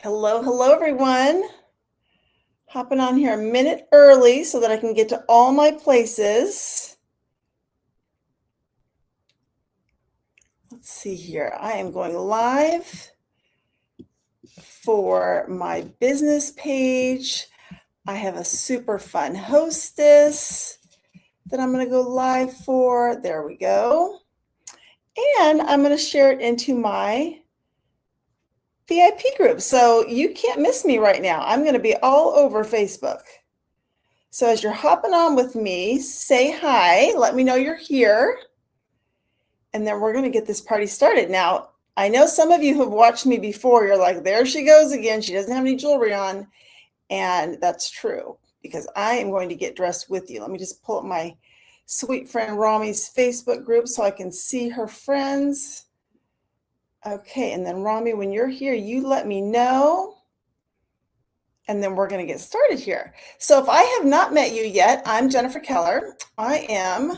Hello, hello, everyone. Hopping on here a minute early so that I can get to all my places. Let's see here. I am going live for my business page. I have a super fun hostess that I'm going to go live for. There we go. And I'm going to share it into my VIP group. So you can't miss me right now. I'm going to be all over Facebook. So as you're hopping on with me, say hi. Let me know you're here. And then we're going to get this party started. Now, I know some of you who have watched me before, you're like, there she goes again. She doesn't have any jewelry on. And that's true because I am going to get dressed with you. Let me just pull up my sweet friend Romy's Facebook group so I can see her friends. Okay, and then Romy, when you're here, you let me know. And then we're going to get started here. So if I have not met you yet, I'm Jennifer Keller. I am,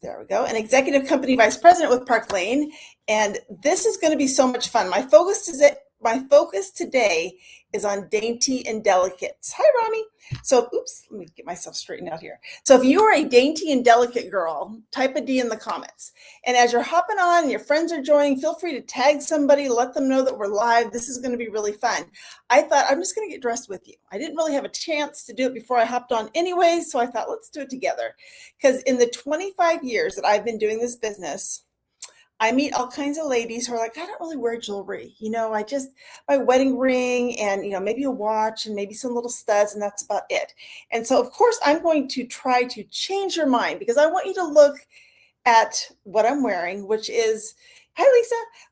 there we go, an executive company vice president with Park Lane. And this is going to be so much fun. My focus today is on dainty and delicates. Hi, Romy. So, oops, let me get myself straightened out here. So if you are a dainty and delicate girl, type a D in the comments. And as you're hopping on and your friends are joining, feel free to tag somebody, let them know that we're live. This is going to be really fun. I thought I'm just going to get dressed with you. I didn't really have a chance to do it before I hopped on anyway, so I thought let's do it together. Because in the 25 years that I've been doing this business, I meet all kinds of ladies who are like, I don't really wear jewelry. I just, my wedding ring and, maybe a watch and maybe some little studs, and that's about it. And so, of course, I'm going to try to change your mind because I want you to look at what I'm wearing, which is, hi,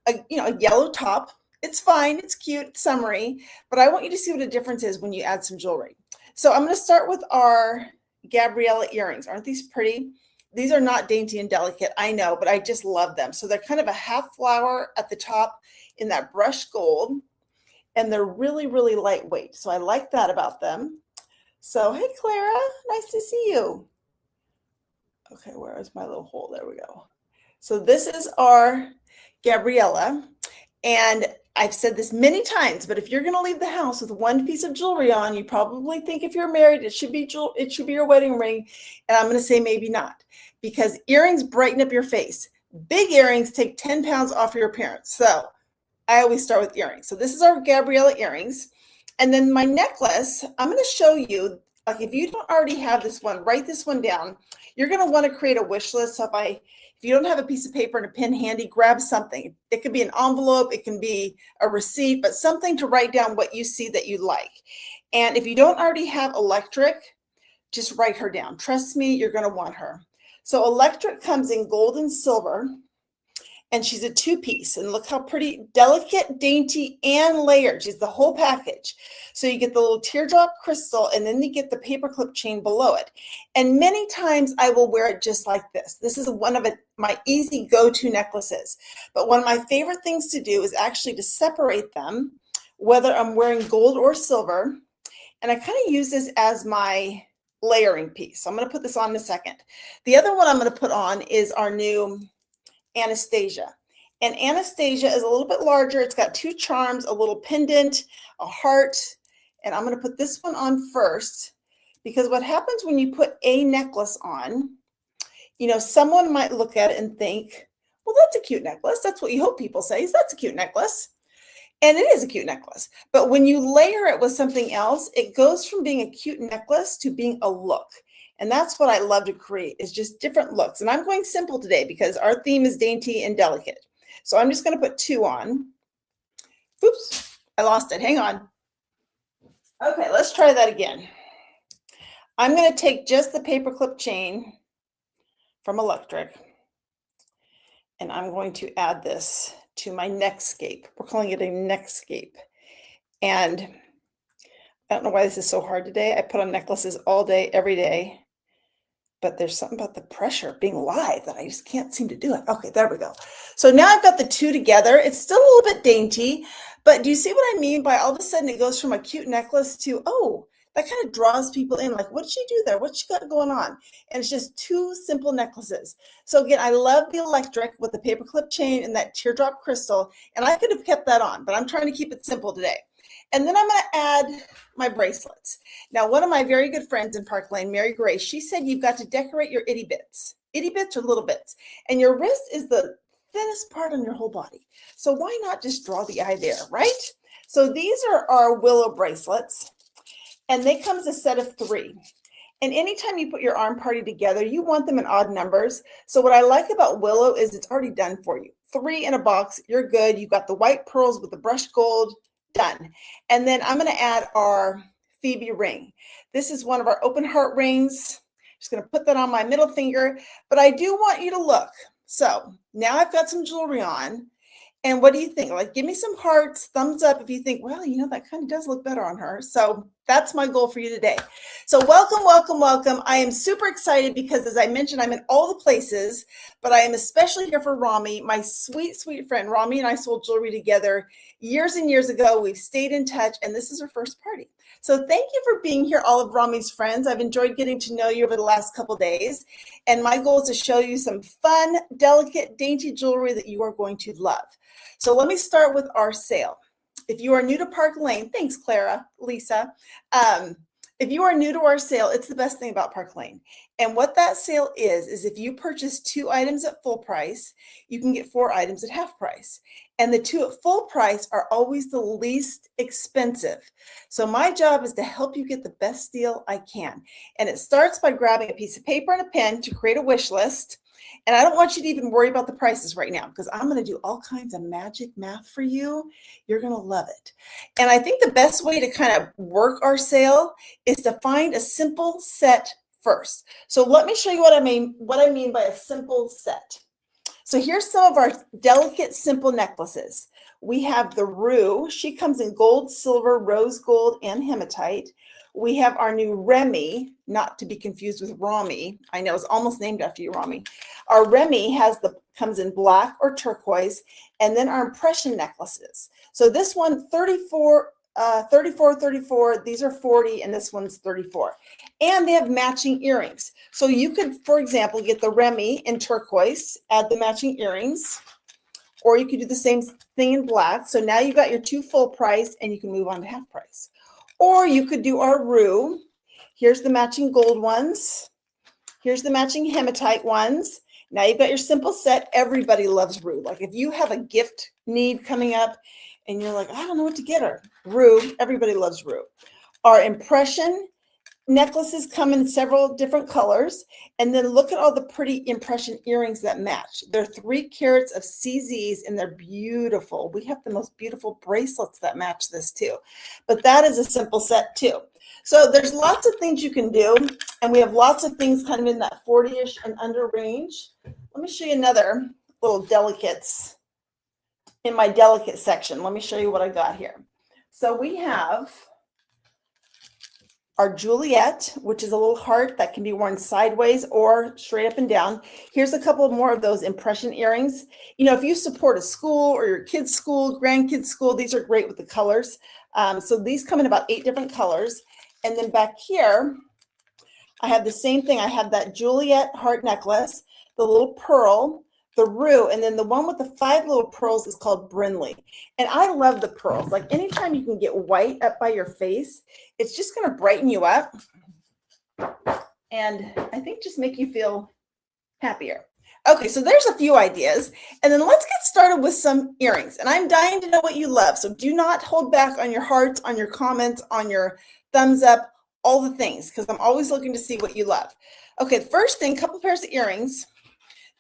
Lisa, a yellow top. It's fine. It's cute. It's summery. But I want you to see what a difference is when you add some jewelry. So I'm going to start with our Gabriella earrings. Aren't these pretty? These are not dainty and delicate, I know, but I just love them. So they're kind of a half flower at the top in that brushed gold, and they're really, really lightweight. So I like that about them. So, hey, Clara, nice to see you. Okay, where is my little hole? There we go. So this is our Gabriella, and I've said this many times, but if you're going to leave the house with one piece of jewelry on, you probably think if you're married, it should be your wedding ring, and I'm going to say maybe not. Because earrings brighten up your face. Big earrings take 10 pounds off your appearance. So I always start with earrings. So this is our Gabriella earrings. And then my necklace, I'm going to show you, like if you don't already have this one, write this one down. You're going to want to create a wish list. So if you don't have a piece of paper and a pen handy, grab something. It could be an envelope, it can be a receipt, but something to write down what you see that you like. And if you don't already have Electric, just write her down. Trust me, you're going to want her. So Electric comes in gold and silver, and she's a two-piece. And look how pretty, delicate, dainty, and layered. She's the whole package. So you get the little teardrop crystal, and then you get the paperclip chain below it. And many times I will wear it just like this. This is one of my easy go-to necklaces. But one of my favorite things to do is actually to separate them, whether I'm wearing gold or silver. And I kind of use this as my layering piece. So I'm going to put this on in a second. The other one I'm going to put on is our new Anastasia. And Anastasia is a little bit larger. It's got two charms, a little pendant, a heart. And I'm going to put this one on first because what happens when you put a necklace on, someone might look at it and think, well, that's a cute necklace. That's what you hope people say is that's a cute necklace. And it is a cute necklace. But when you layer it with something else, it goes from being a cute necklace to being a look. And that's what I love to create is just different looks. And I'm going simple today because our theme is dainty and delicate. So I'm just going to put two on. Oops, I lost it. Hang on. Okay, let's try that again. I'm going to take just the paperclip chain from Electric, and I'm going to add this to my neckscape. We're calling it a neckscape. And I don't know why this is so hard today. I put on necklaces all day, every day. But there's something about the pressure of being live that I just can't seem to do it. Okay, there we go. So now I've got the two together. It's still a little bit dainty, but do you see what I mean by all of a sudden it goes from a cute necklace to, oh, that kind of draws people in. Like, what did she do there? What's she got going on? And it's just two simple necklaces. So again, I love the electric with the paperclip chain and that teardrop crystal. And I could have kept that on, but I'm trying to keep it simple today. And then I'm going to add my bracelets. Now, one of my very good friends in Park Lane, Mary Grace, she said you've got to decorate your itty bits. Itty bits are little bits. And your wrist is the thinnest part on your whole body. So why not just draw the eye there, right? So these are our willow bracelets, and they come as a set of 3. And anytime you put your arm party together, you want them in odd numbers. So what I like about willow is it's already done for you. 3 in a box, you're good. You've got the white pearls with the brushed gold, done. And then I'm going to add our Phoebe ring. This is one of our open heart rings. Just going to put that on my middle finger, but I do want you to look. So now I've got some jewelry on. And what do you think? Like, give me some hearts, thumbs up if you think, well, you know, that kind of does look better on her. So that's my goal for you today. So welcome, welcome, welcome. I am super excited because, as I mentioned, I'm in all the places, but I am especially here for Romy, my sweet, sweet friend. Romy and I sold jewelry together years and years ago. We've stayed in touch, and this is her first party. So thank you for being here, all of Romy's friends. I've enjoyed getting to know you over the last couple days, and my goal is to show you some fun, delicate, dainty jewelry that you are going to love. So let me start with our sale. If you are new to Park Lane, thanks, Clara, Lisa. If you are new to our sale, it's the best thing about Park Lane. And what that sale is if you purchase 2 items at full price, you can get 4 items at half price. And the 2 at full price are always the least expensive. So my job is to help you get the best deal I can. And it starts by grabbing a piece of paper and a pen to create a wish list. And I don't want you to even worry about the prices right now, because I'm going to do all kinds of magic math for you. You're going to love it. And I think the best way to kind of work our sale is to find a simple set first. So let me show you what I mean by a simple set. So here's some of our delicate, simple necklaces. We have the Rue. She comes in gold, silver, rose gold, and hematite. We have our new Remy, not to be confused with Romy. I know it's almost named after you, Romy. Our Remy comes in black or turquoise, and then our impression necklaces. So this one, 34, 34. These are 40, and this one's 34. And they have matching earrings. So you could, for example, get the Remy in turquoise, add the matching earrings, or you could do the same thing in black. So now you've got your 2 full price, and you can move on to half price. Or you could do our Rue. Here's the matching gold ones. Here's the matching hematite ones. Now you've got your simple set. Everybody loves Rue. Like if you have a gift need coming up and you're like, I don't know what to get her. Rue, everybody loves Rue. Our impression necklaces come in several different colors. And then look at all the pretty impression earrings that match. They're 3 carats of CZs, and they're beautiful. We have the most beautiful bracelets that match this too. But that is a simple set too. So there's lots of things you can do. And we have lots of things kind of in that 40-ish and under range. Let me show you another little delicates in my delicate section. Let me show you what I got here. So we have our Juliet, which is a little heart that can be worn sideways or straight up and down. Here's a couple more of those impression earrings. You know, if you support a school or your kid's school, grandkids' school, these are great with the colors. So these come in about 8 different colors. And then back here, I have the same thing. I have that Juliet heart necklace, the little pearl, the Rue, and then the one with the 5 little pearls is called Brinley. And I love the pearls. Like anytime you can get white up by your face, it's just going to brighten you up. And I think just make you feel happier. Okay, so there's a few ideas. And then let's get started with some earrings. And I'm dying to know what you love. So do not hold back on your hearts, on your comments, on your thumbs up, all the things, because I'm always looking to see what you love. Okay, the first thing, couple pairs of earrings.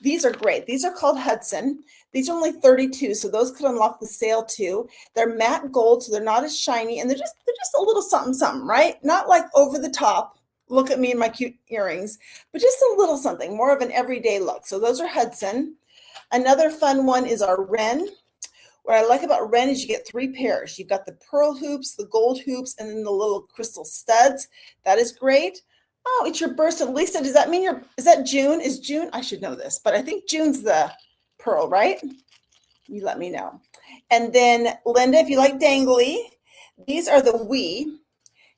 These are great. These are called Hudson. These are only 32, so those could unlock the sale too. They're matte gold, so they're not as shiny, and they're just a little something, something, right? Not like over the top. Look at me and my cute earrings, but just a little something, more of an everyday look. So those are Hudson. Another fun one is our Wren. What I like about Wren is you get 3 pairs. You've got the pearl hoops, the gold hoops, and then the little crystal studs. That is great. Oh, it's your birthday. Lisa, does that mean is that June? Is June? I should know this, but I think June's the pearl, right? You let me know. And then Linda, if you like dangly, these are the Wee.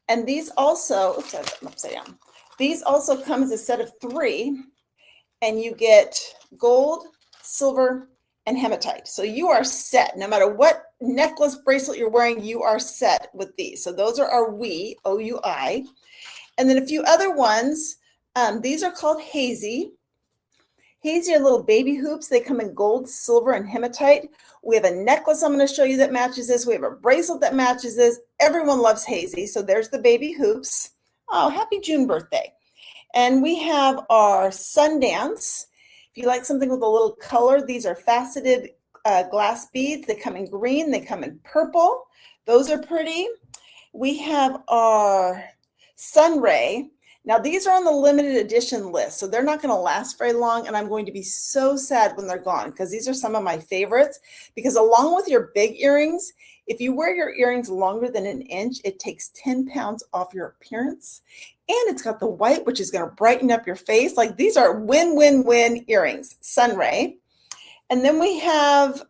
And these also, oops, I have them upside down. These also come as a set of 3, and you get gold, silver, and hematite. So you are set. No matter what necklace, bracelet you're wearing, you are set with these. So those are our OUI, O-U-I. And then a few other ones. These are called hazy. Hazy are little baby hoops. They come in gold, silver, and hematite. We have a necklace I'm going to show you that matches this. We have a bracelet that matches this. Everyone loves hazy. So there's the baby hoops. Oh, happy June birthday. And we have our Sundance. If you like something with a little color, these are faceted glass beads. They come in green. They come in purple. Those are pretty. We have our Sunray. Now, these are on the limited edition list, so they're not going to last very long, and I'm going to be so sad when they're gone because these are some of my favorites. Because along with your big earrings, if you wear your earrings longer than an inch, it takes 10 pounds off your appearance. And it's got the white, which is going to brighten up your face. Like, these are win-win-win earrings, Sunray. And then we have,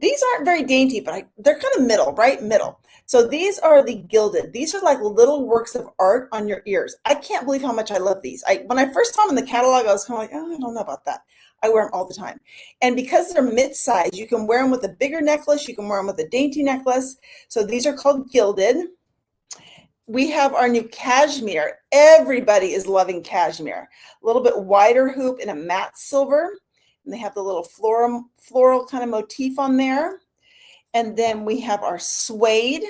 these aren't very dainty, but they're kind of middle, right? Middle. So these are the gilded. These are like little works of art on your ears. I can't believe how much I love these. When I first saw them in the catalog, I was kind of like, oh, I don't know about that. I wear them all the time. And because they're mid-size, you can wear them with a bigger necklace. You can wear them with a dainty necklace. So these are called gilded. We have our new cashmere. Everybody is loving cashmere. A little bit wider hoop in a matte silver. And they have the little floral kind of motif on there. And then we have our suede.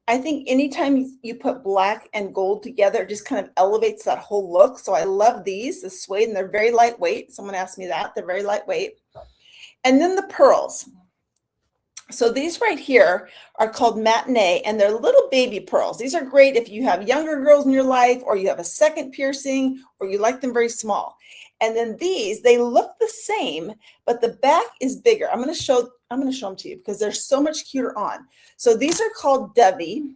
I think anytime you put black and gold together, it just kind of elevates that whole look. So I love these, the suede, and they're very lightweight. Someone asked me that. They're very lightweight. And then the pearls. So these right here are called matinee, and they're little baby pearls. These are great if you have younger girls in your life, or you have a second piercing, or you like them very small. And then these, they look the same, but the back is bigger. I'm going to show them to you because they're so much cuter on. So these are called dovey.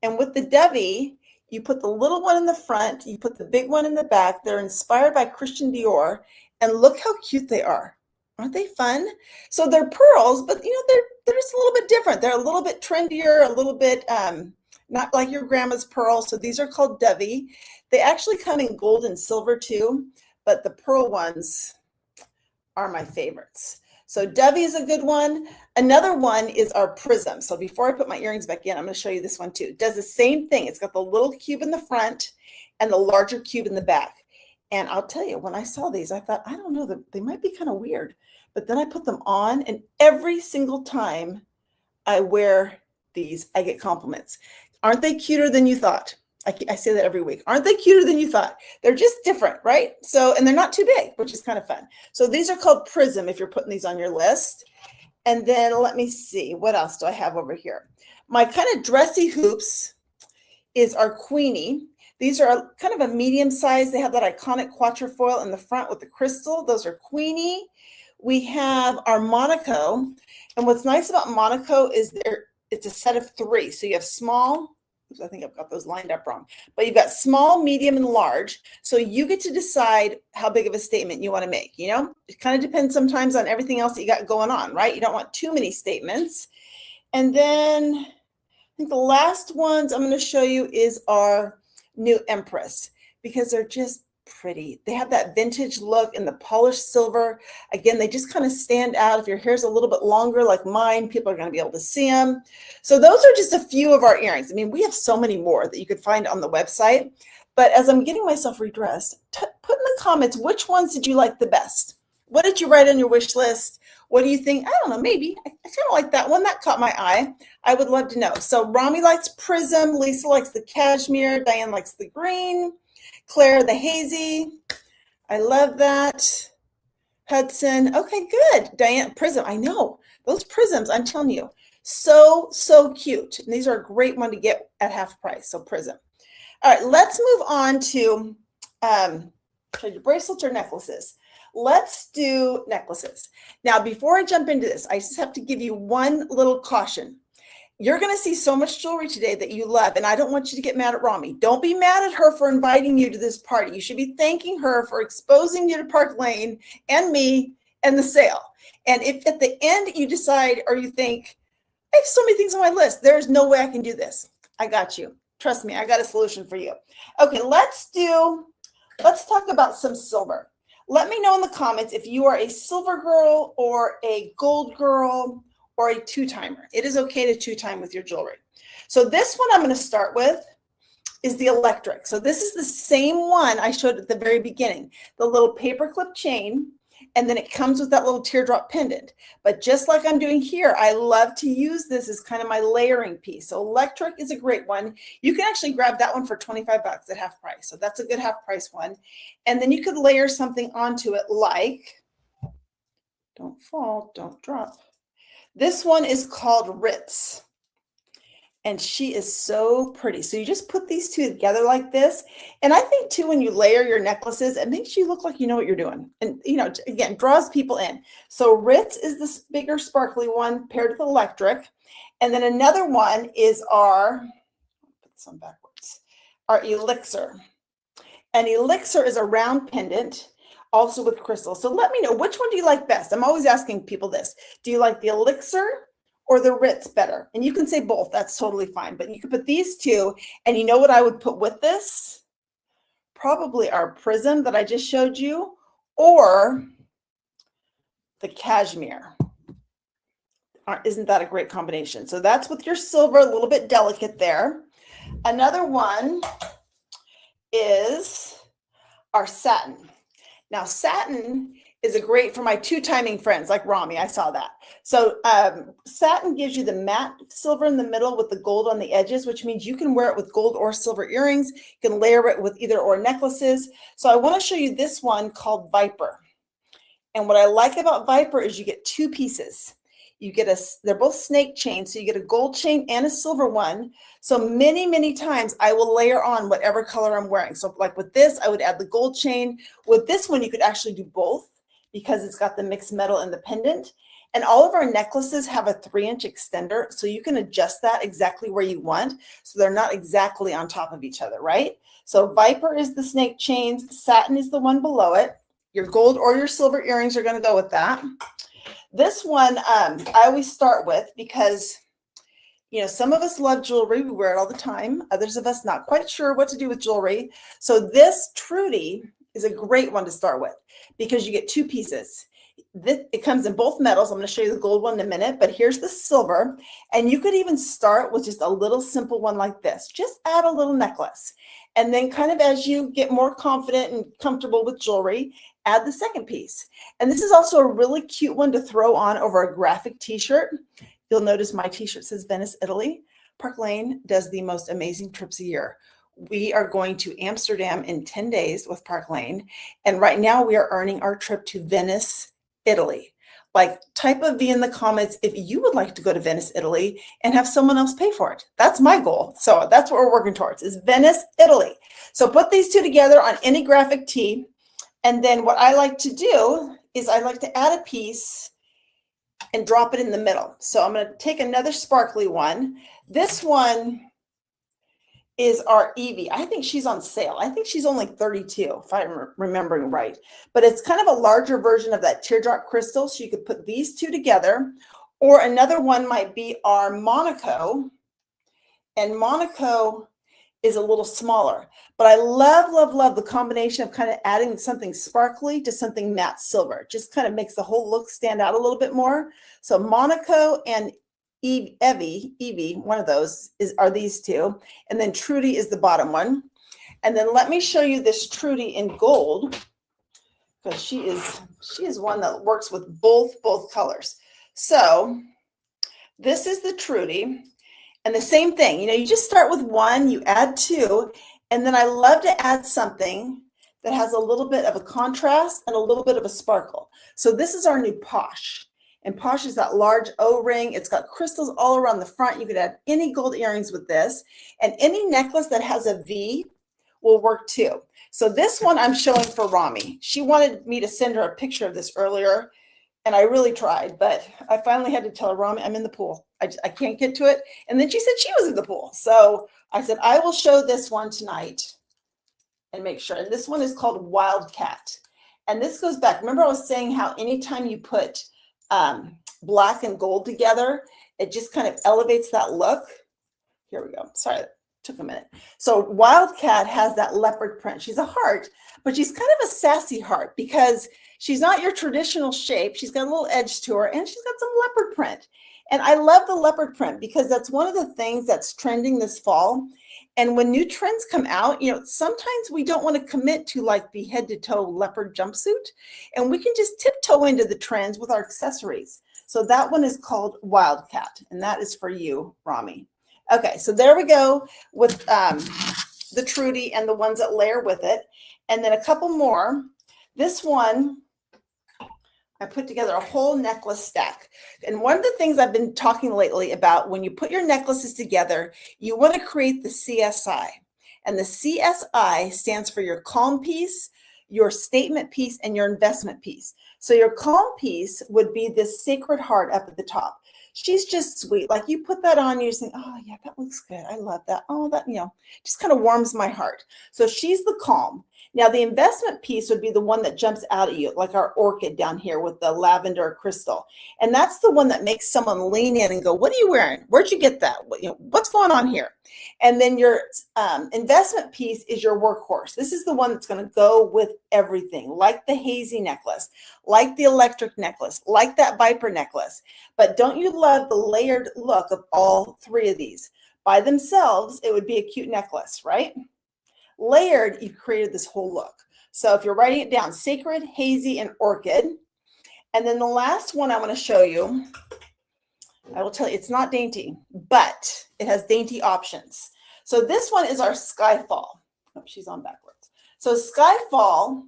And with the dovey, you put the little one in the front, you put the big one in the back. They're inspired by Christian Dior, and look how cute they are. Aren't they fun? So they're pearls, but they're just a little bit different. They're a little bit trendier, a little bit not like your grandma's pearls. So these are called dovey. They actually come in gold and silver too, but the pearl ones are my favorites. So dovey is a good one. Another one is our prism. So before I put my earrings back in, I'm going to show you this one too. It does the same thing. It's got the little cube in the front and the larger cube in the back. And I'll tell you, when I saw these, I thought, I don't know, they might be kind of weird. But then I put them on, and every single time I wear these, I get compliments. Aren't they cuter than you thought? I say that every week. Aren't they cuter than you thought? They're just different, right? So, and they're not too big, which is kind of fun. So these are called prism if you're putting these on your list. And then let me see, what else do I have over here? My kind of dressy hoops is our Queenie. These are kind of a medium size. They have that iconic quatrefoil in the front with the crystal. Those are Queenie. We have our Monaco. And what's nice about Monaco is it's a set of 3. So you have small, I think I've got those lined up wrong, but you've got small, medium, and large. So you get to decide how big of a statement you want to make. It kind of depends sometimes on everything else that you got going on, right? You don't want too many statements. And then I think the last ones I'm going to show you is our new Empress, because they're just pretty. They have that vintage look in the polished silver. Again, they just kind of stand out. If your hair's a little bit longer like mine, people are going to be able to see them. So those are just a few of our earrings. I mean, we have so many more that you could find on the website. But as I'm getting myself redressed, put in the comments, which ones did you like the best? What did you write on your wish list? What do you think? I don't know, maybe. I kind of like that one. That caught my eye. I would love to know. So Romy likes prism. Lisa likes the cashmere. Diane likes the green. Claire, the hazy. I love that. Hudson. Okay, good. Diane, prism. I know. Those prisms, I'm telling you, so cute. And these are a great one to get at half price. So prism. All right, let's move on to bracelets or necklaces. Let's do necklaces. Now, before I jump into this, I just have to give you one little caution. You're going to see so much jewelry today that you love, and I don't want you to get mad at Romy. Don't be mad at her for inviting you to this party. You should be thanking her for exposing you to Park Lane and me and the sale. And if at the end you decide or you think, I have so many things on my list, there's no way I can do this. I got you. Trust me, I got a solution for you. Okay, let's talk about some silver. Let me know in the comments if you are a silver girl or a gold girl or a two-timer. It is okay to two-time with your jewelry. So this one I'm going to start with is the electric. So this is the same one I showed at the very beginning, the little paperclip chain, and then it comes with that little teardrop pendant. But just like I'm doing here, I love to use this as kind of my layering piece. So electric is a great one. You can actually grab that one for 25 bucks at half price. So that's a good half price one. And then you could layer something onto it like, don't fall, don't drop. This one is called Ritz. And she is so pretty. So you just put these two together like this. And I think too, when you layer your necklaces, it makes you look like you know what you're doing. And, you know, again, draws people in. So Ritz is this bigger sparkly one paired with electric. And then another one is our, put this on backwards, our elixir. An elixir is a round pendant, also with crystals. So let me know, which one do you like best? I'm always asking people this. Do you like the elixir or the Ritz better? And you can say both. That's totally fine. But you could put these two. And you know what I would put with this? Probably our prism that I just showed you, or the cashmere. Isn't that a great combination? So that's with your silver, a little bit delicate there. Another one is our satin. Now, satin is a great for my two-timing friends like Romy. I saw that. So satin gives you the matte silver in the middle with the gold on the edges, which means you can wear it with gold or silver earrings. You can layer it with either or necklaces. So I want to show you this one called Viper. And what I like about Viper is you get two pieces. You get they're both snake chains. So you get a gold chain and a silver one. So many, many times I will layer on whatever color I'm wearing. So like with this, I would add the gold chain. With this one, you could actually do both, because it's got the mixed metal and the pendant. And all of our necklaces have a 3-inch extender, so you can adjust that exactly where you want, so they're not exactly on top of each other, right? So Viper is the snake chains, satin is the one below it. Your gold or your silver earrings are gonna go with that. This one I always start with because, you know, some of us love jewelry, we wear it all the time. Others of us not quite sure what to do with jewelry. So this Trudy is a great one to start with because you get two pieces. It comes in both metals. I'm going to show you the gold one in a minute, but here's the silver. And you could even start with just a little simple one like this. Just add a little necklace. And then kind of as you get more confident and comfortable with jewelry, add the second piece. And this is also a really cute one to throw on over a graphic t-shirt. You'll notice my t-shirt says Venice, Italy. Park Lane does the most amazing trips a year. We are going to Amsterdam in 10 days with Park Lane. And right now we are earning our trip to Venice, Italy. Like, type a V in the comments if you would like to go to Venice, Italy and have someone else pay for it. That's my goal. So that's what we're working towards, is Venice, Italy. So put these two together on any graphic tee. And then what I like to do is I like to add a piece and drop it in the middle. So I'm going to take another sparkly one. This one is our Evie. I think she's on sale. I think she's only 32, if I'm remembering right. But it's kind of a larger version of that teardrop crystal. So you could put these two together. Or another one might be our Monaco. And Monaco is a little smaller. But I love, love, love the combination of kind of adding something sparkly to something matte silver. It just kind of makes the whole look stand out a little bit more. So Monaco and Evie, one of those are these two. And then Trudy is the bottom one. And then let me show you this Trudy in gold, because she is one that works with both colors. So this is the Trudy. And the same thing, you know, you just start with one, you add two, and then I love to add something that has a little bit of a contrast and a little bit of a sparkle. So this is our new Posh. And Posh is that large O-ring. It's got crystals all around the front. You could add any gold earrings with this. And any necklace that has a V will work too. So this one I'm showing for Romy. She wanted me to send her a picture of this earlier, and I really tried, but I finally had to tell her, Romy, I'm in the pool. I can't get to it. And then she said she was in the pool. So I said, I will show this one tonight and make sure. And this one is called Wildcat. And this goes back. Remember I was saying how anytime you put black and gold together, it just kind of elevates that look. Here we go. Sorry, it took a minute. So Wildcat has that leopard print. She's a heart, but she's kind of a sassy heart because she's not your traditional shape. She's got a little edge to her and she's got some leopard print. And I love the leopard print because that's one of the things that's trending this fall. And when new trends come out, you know, sometimes we don't want to commit to like the head to toe leopard jumpsuit, and we can just tiptoe into the trends with our accessories. So that one is called Wildcat, and that is for you, Romy. Okay, so there we go with the Trudy and the ones that layer with it. And then a couple more. This one, I put together a whole necklace stack. And one of the things I've been talking lately about, when you put your necklaces together, you want to create the CSI. And the CSI stands for your calm piece, your statement piece, and your investment piece. So your calm piece would be this sacred heart up at the top. She's just sweet. Like you put that on, you just think, oh yeah, that looks good. I love that. Oh, that, you know, just kind of warms my heart. So she's the calm. Now the investment piece would be the one that jumps out at you, like our orchid down here with the lavender crystal. And that's the one that makes someone lean in and go, what are you wearing? Where'd you get that? You know, what's going on here? And then your investment piece is your workhorse. This is the one that's going to go with everything, like the hazy necklace, like the electric necklace, like that viper necklace. But don't you love the layered look of all three of these? By themselves, it would be a cute necklace, right? Layered, you've created this whole look. So if you're writing it down, sacred, hazy, and orchid. And then the last one I want to show you, I will tell you, it's not dainty, but it has dainty options. So this one is our Skyfall. Oh, she's on backwards. So Skyfall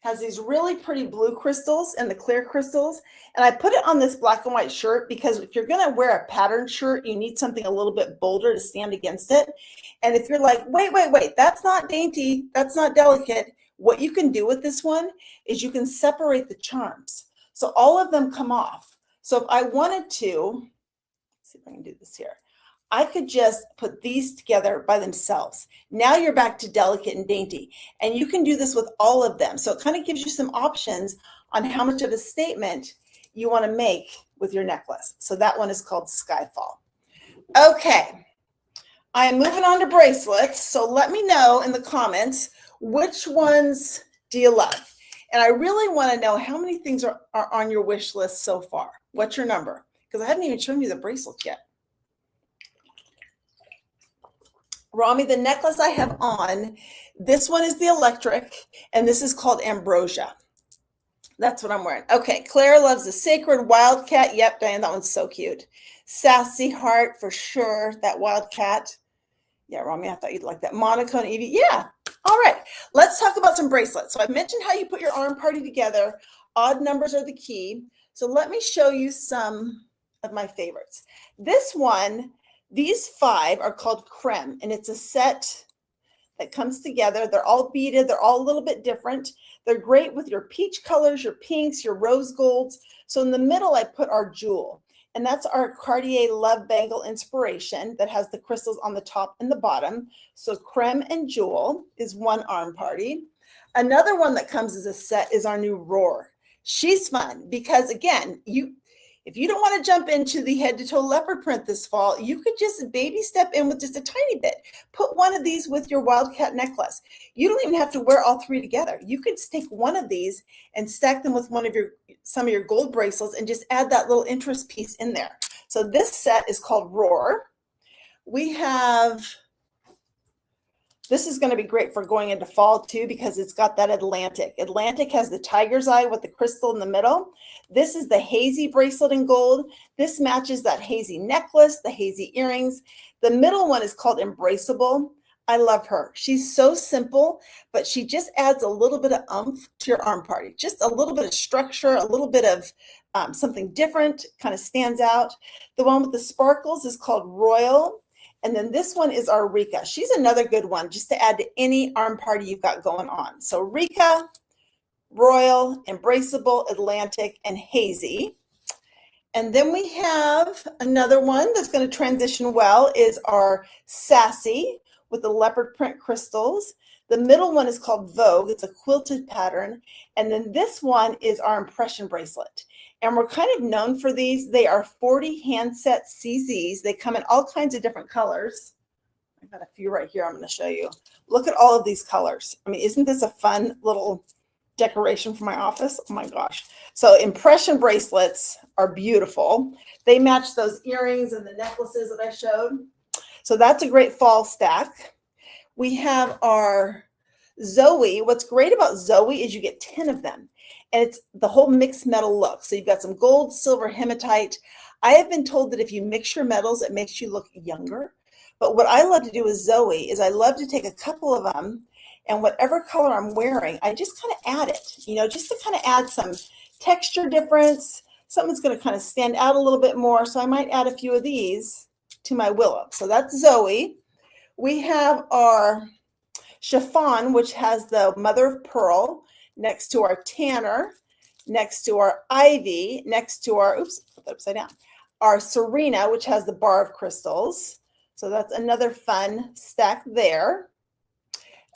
has these really pretty blue crystals and the clear crystals. And I put it on this black and white shirt because if you're going to wear a patterned shirt, you need something a little bit bolder to stand against it. And if you're like, wait, that's not dainty, that's not delicate, what you can do with this one is you can separate the charms. So all of them come off. So if I wanted to, let's see if I can do this here. I could just put these together by themselves. Now you're back to delicate and dainty. And you can do this with all of them. So it kind of gives you some options on how much of a statement you want to make with your necklace. So that one is called Skyfall. Okay, I am moving on to bracelets. So let me know in the comments, which ones do you love? And I really want to know how many things are on your wish list so far. What's your number? Because I haven't even shown you the bracelets yet. Romy, the necklace I have on, this one is the electric, and this is called Ambrosia. That's what I'm wearing. Okay, Claire loves the sacred Wildcat. Yep, Diane, that one's so cute. Sassy heart for sure, that Wildcat. Yeah, Romy, I thought you'd like that. Monaco and Evie. Yeah, all right. Let's talk about some bracelets. So I mentioned how you put your arm party together. Odd numbers are the key. So let me show you some of my favorites. This one, these 5 are called Creme, and it's a set that comes together. They're all beaded. They're all a little bit different. They're great with your peach colors, your pinks, your rose golds. So in the middle, I put our jewel, and that's our Cartier Love Bangle Inspiration that has the crystals on the top and the bottom. So Creme and Jewel is one arm party. Another one that comes as a set is our new Roar. She's fun because, again, if you don't want to jump into the head to toe leopard print this fall, you could just baby step in with just a tiny bit. Put one of these with your Wildcat necklace. You don't even have to wear all 3 together. You could stick one of these and stack them with some of your gold bracelets and just add that little interest piece in there. So this set is called Roar. We have, this is going to be great for going into fall too because it's got that Atlantic. Atlantic has the tiger's eye with the crystal in the middle. This is the hazy bracelet in gold. This matches that hazy necklace, the hazy earrings. The middle one is called Embraceable. I love her. She's so simple, but she just adds a little bit of oomph to your arm party. Just a little bit of structure, a little bit of something different, kind of stands out. The one with the sparkles is called Royal. And then this one is our Rika. She's another good one just to add to any arm party you've got going on. So Rika, Royal, Embraceable, Atlantic, and Hazy. And then we have another one that's going to transition well is our Sassy with the leopard print crystals. The middle one is called Vogue. It's a quilted pattern. And then this one is our Impression bracelet. And we're kind of known for these. They are 40 handset CZs. They come in all kinds of different colors. I've got a few right here I'm going to show you. Look at all of these colors. I mean, isn't this a fun little decoration for my office? Oh my gosh. So impression bracelets are beautiful. They match those earrings and the necklaces that I showed. So that's a great fall stack. We have our Zoe. What's great about Zoe is you get 10 of them, and it's the whole mixed metal look. So you've got some gold, silver, hematite. I have been told that if you mix your metals, it makes you look younger. But what I love to do with Zoe is I love to take a couple of them, and whatever color I'm wearing, I just kind of add it, just to kind of add some texture difference. Something's going to kind of stand out a little bit more. So I might add a few of these to my willow. So that's Zoe. We have our chiffon, which has the mother of pearl, next to our tanner, next to our ivy, next to our, oops, put that upside down, our serena, which has the bar of crystals. So that's another fun stack there.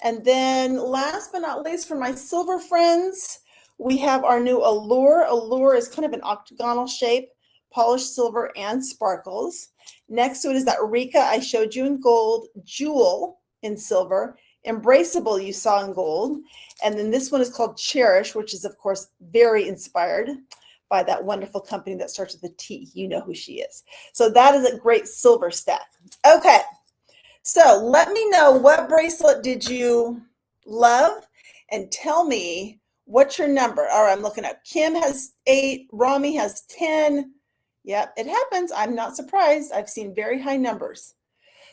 And then last but not least, for my silver friends, we have our new allure. Allure is kind of an octagonal shape, polished silver and sparkles. Next to it is that Rika I showed you in gold, jewel in silver, embraceable you saw in gold. And then this one is called Cherish, which is of course very inspired by that wonderful company that starts with a T. You know who she is. So that is a great silver stack. Okay, so let me know, what bracelet did you love, and tell me what's your number. All right, I'm looking up. Kim has 8, Romy has 10. Yep, it happens. I'm not surprised. I've seen very high numbers.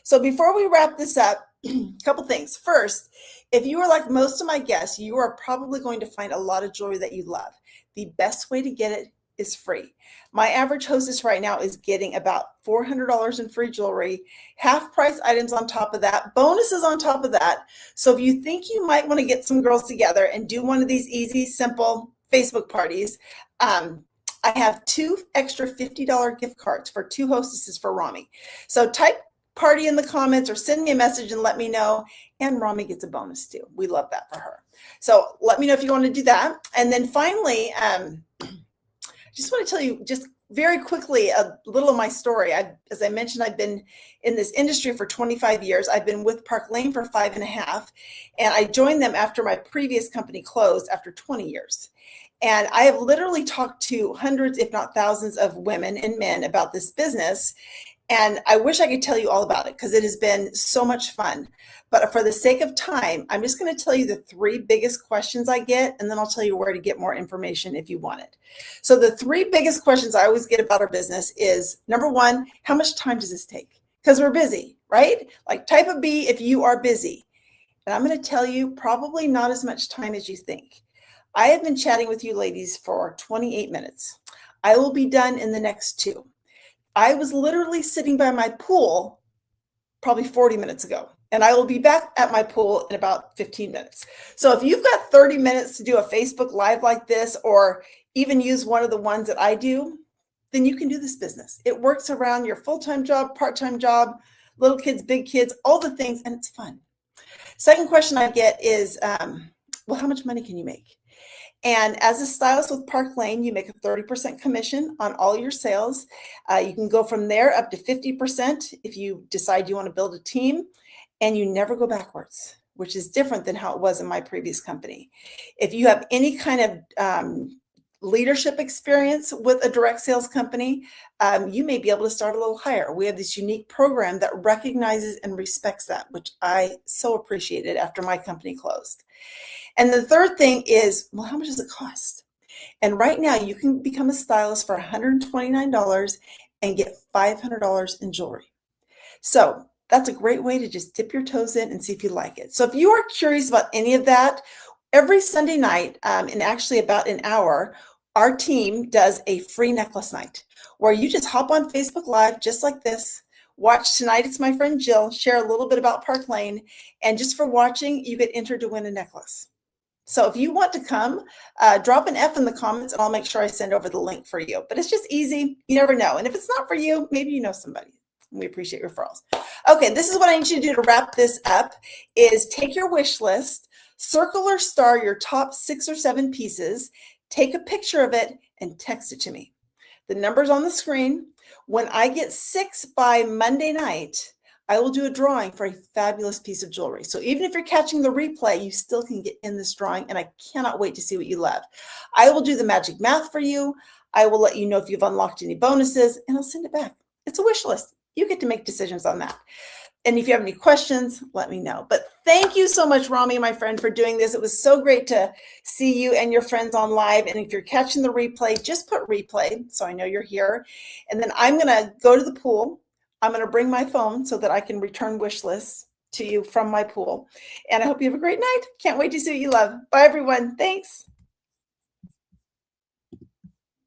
So before we wrap this up, a couple things. First, if you are like most of my guests, you are probably going to find a lot of jewelry that you love. The best way to get it is free. My average hostess right now is getting about $400 in free jewelry, half price items on top of that, bonuses on top of that. So if you think you might want to get some girls together and do one of these easy, simple Facebook parties, I have 2 extra $50 gift cards for 2 hostesses for Romy. So type party in the comments or send me a message and let me know. And Romy gets a bonus too. We love that for her. So let me know if you want to do that. And then finally, I just want to tell you just very quickly a little of my story. As I mentioned, I've been in this industry for 25 years. I've been with Park Lane for 5.5, and I joined them after my previous company closed after 20 years. And I have literally talked to hundreds, if not thousands, of women and men about this business. And I wish I could tell you all about it because it has been so much fun. But for the sake of time, I'm just going to tell you the 3 biggest questions I get, and then I'll tell you where to get more information if you want it. So the 3 biggest questions I always get about our business is, number 1, how much time does this take? Because we're busy, right? Like type a B if you are busy. And I'm going to tell you, probably not as much time as you think. I have been chatting with you ladies for 28 minutes. I will be done in the next 2. I was literally sitting by my pool probably 40 minutes ago, and I will be back at my pool in about 15 minutes. So if you've got 30 minutes to do a Facebook Live like this, or even use one of the ones that I do, then you can do this business. It works around your full-time job, part-time job, little kids, big kids, all the things, and it's fun. Second question I get is, well, how much money can you make? And as a stylist with Park Lane, you make a 30% commission on all your sales. You can go from there up to 50% if you decide you want to build a team, and you never go backwards, which is different than how it was in my previous company. If you have any kind of leadership experience with a direct sales company, you may be able to start a little higher. We have this unique program that recognizes and respects that, which I so appreciated after my company closed. And the third thing is, well, how much does it cost? And right now you can become a stylist for $129 and get $500 in jewelry. So that's a great way to just dip your toes in and see if you like it. So if you are curious about any of that, every Sunday night, in actually about an hour, our team does a free necklace night where you just hop on Facebook Live just like this. Watch Tonight It's My Friend Jill share a little bit about Park Lane, and just for watching, you get entered to win a necklace. So if you want to come, drop an F in the comments and I'll make sure I send over the link for you. But it's just easy. You never know. And if it's not for you, maybe you know somebody. We appreciate referrals. Okay, this is what I need you to do to wrap this up is take your wish list, circle or star your top 6 or 7 pieces, take a picture of it, and text it to me. The number's on the screen. When I get 6 by Monday night, I will do a drawing for a fabulous piece of jewelry. So even if you're catching the replay, you still can get in this drawing, and I cannot wait to see what you love. I will do the magic math for you. I will let you know if you've unlocked any bonuses, and I'll send it back. It's a wish list. You get to make decisions on that. And if you have any questions, let me know. But thank you so much, Romy, my friend, for doing this. It was so great to see you and your friends on live. And if you're catching the replay, just put replay so I know you're here. And then I'm going to go to the pool. I'm going to bring my phone so that I can return wish lists to you from my pool. And I hope you have a great night. Can't wait to see what you love. Bye, everyone. Thanks.